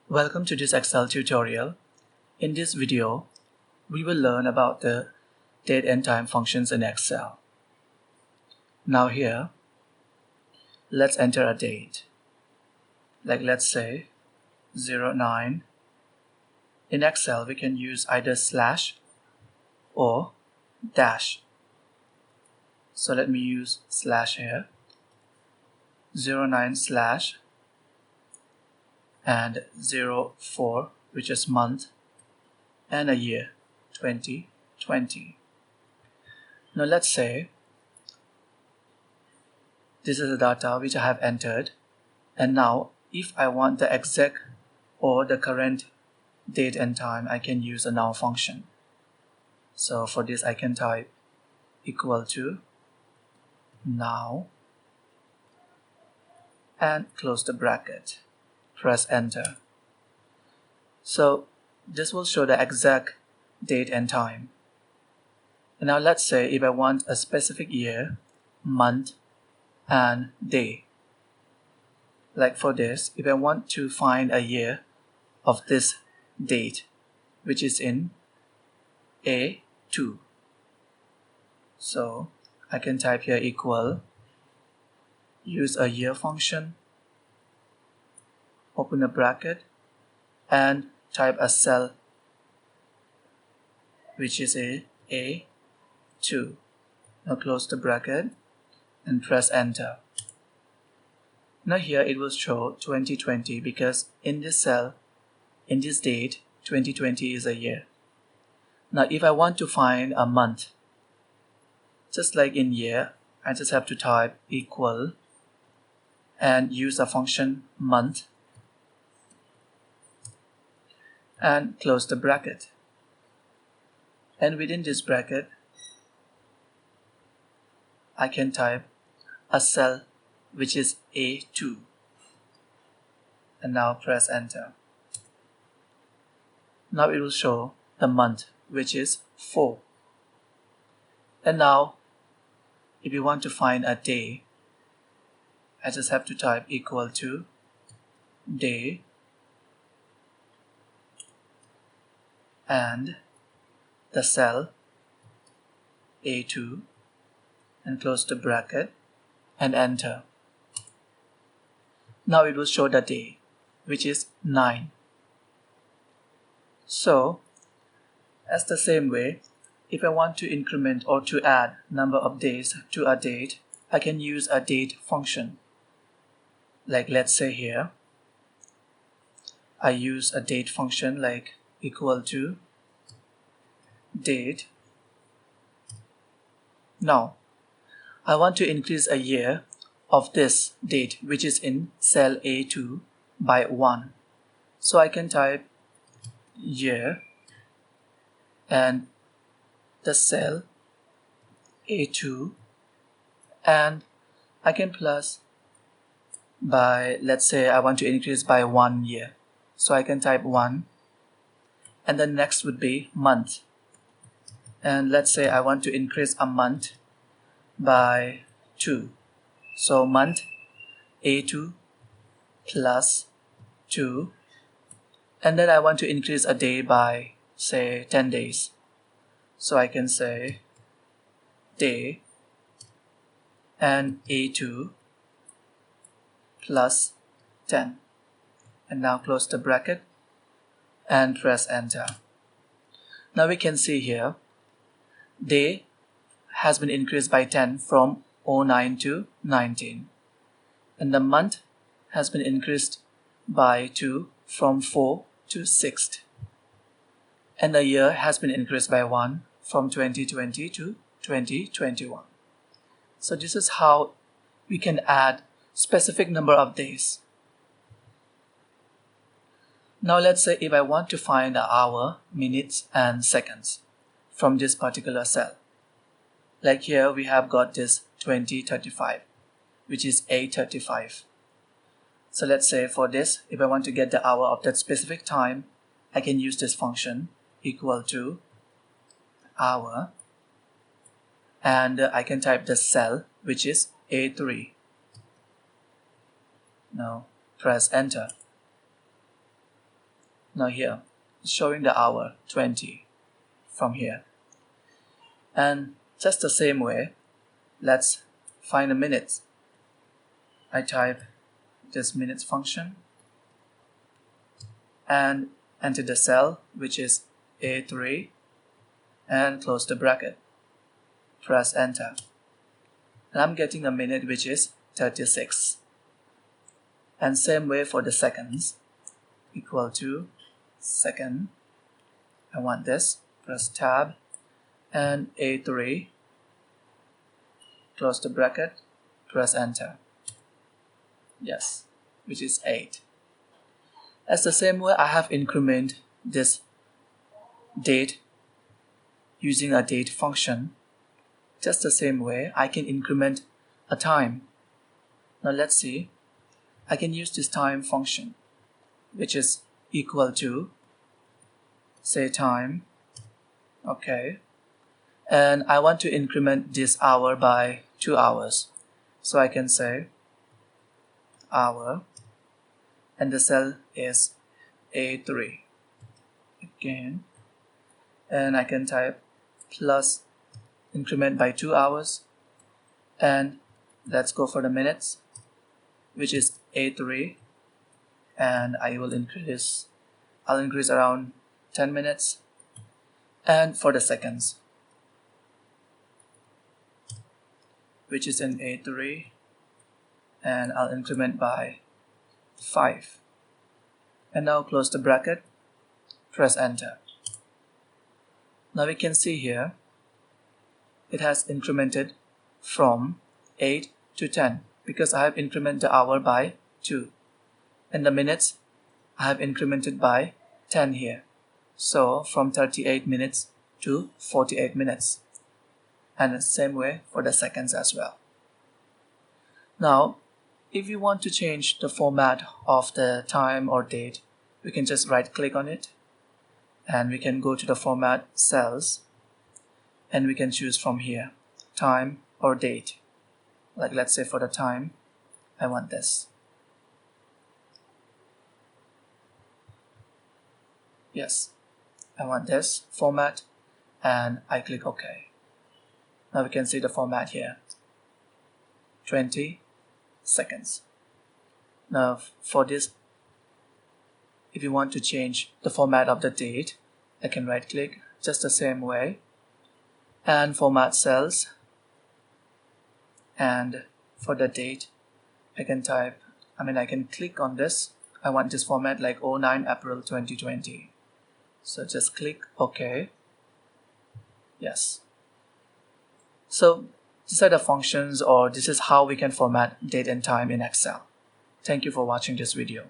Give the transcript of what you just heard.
Welcome to this Excel tutorial. In this video, we will learn about the date and time functions in Excel. Now here, let's enter a date. Like let's say 09. In Excel, we can use either slash or dash. So let me use slash here. 09 slash and 04, which is month, and a year, 2020. Now let's say this is the data which I have entered, and now if I want the exact or the current date and time, I can use a now function. So for this I can type equal to now and close the bracket. Press enter. So this will show the exact date and time. And now let's say if I want a specific year, month, and day. Like for this, if I want to find a year of this date, which is in A2. So I can type here equal, use a year function, open a bracket, and type a cell which is A2. Now close the bracket and press enter. Now here it will show 2020 because in this cell, in this date, 2020 is a year. Now if I want to find a month, just like in year, I just have to type equal and use a function month and close the bracket. And within this bracket, I can type a cell which is A2. And now press enter. Now it will show the month, which is 4. And now, if you want to find a day, I just have to type equal to day and the cell A2 and close the bracket and enter. Now it will show the day, which is 9. So, as the same way, if I want to increment or to add number of days to a date, I can use a date function. Like let's say here, I use a date function like equal to date. Now, I want to increase a year of this date, which is in cell A2 by 1. So I can type year and the cell A2, and I can plus by, let's say I want to increase by 1 year. So I can type 1, and the next would be month. And let's say I want to increase a month by 2. So month A2 plus 2. And then I want to increase a day by, say, 10 days. So I can say day and A2 plus 10. And now close the bracket and press enter. Now we can see here, day has been increased by 10 from 09 to 19. And the month has been increased by 2 from 4 to 6. And the year has been increased by 1 from 2020 to 2021. So this is how we can add specific number of days. Now let's say if I want to find the hour, minutes, and seconds from this particular cell. Like here we have got this 2035, which is 8:35. So let's say for this, if I want to get the hour of that specific time, I can use this function equal to hour, and I can type the cell which is A3. Now press enter. Now here, it's showing the hour 20 from here. And just the same way, let's find the minutes. I type this minutes function and enter the cell, which is A3, and close the bracket. Press enter. And I'm getting a minute, which is 36. And same way for the seconds, equal to second. I want this. Press tab and A3, close the bracket, press enter. Yes, which is 8. As the same way, I have incremented this date using a date function. Just the same way, I can increment a time. Now let's see. I can use this time function, which is equal to, say, time. Okay. And I want to increment this hour by 2 hours. So I can say hour, and the cell is A3 again, and I can type plus increment by 2 hours, and let's go for the minutes, which is A3, and I'll increase around 10 minutes. And for the seconds, which is in A3, and I'll increment by 5. And now close the bracket, press enter. Now we can see here it has incremented from 8 to 10 because I have incremented the hour by 2, and the minutes I have incremented by 10 here. So from 38 minutes to 48 minutes, and the same way for the seconds as well. Now if you want to change the format of the time or date, we can just right click on it, and we can go to the format cells, and we can choose from here time or date. Like let's say for the time, I want this. Yes, I want this format, and I click OK. Now we can see the format here, 20 seconds. Now for this, if you want to change the format of the date, I can right click just the same way and format cells, and for the date I can click on this. I want this format like 09 April 2020. So just click OK. Yes. So these are the functions, or this is how we can format date and time in Excel. Thank you for watching this video.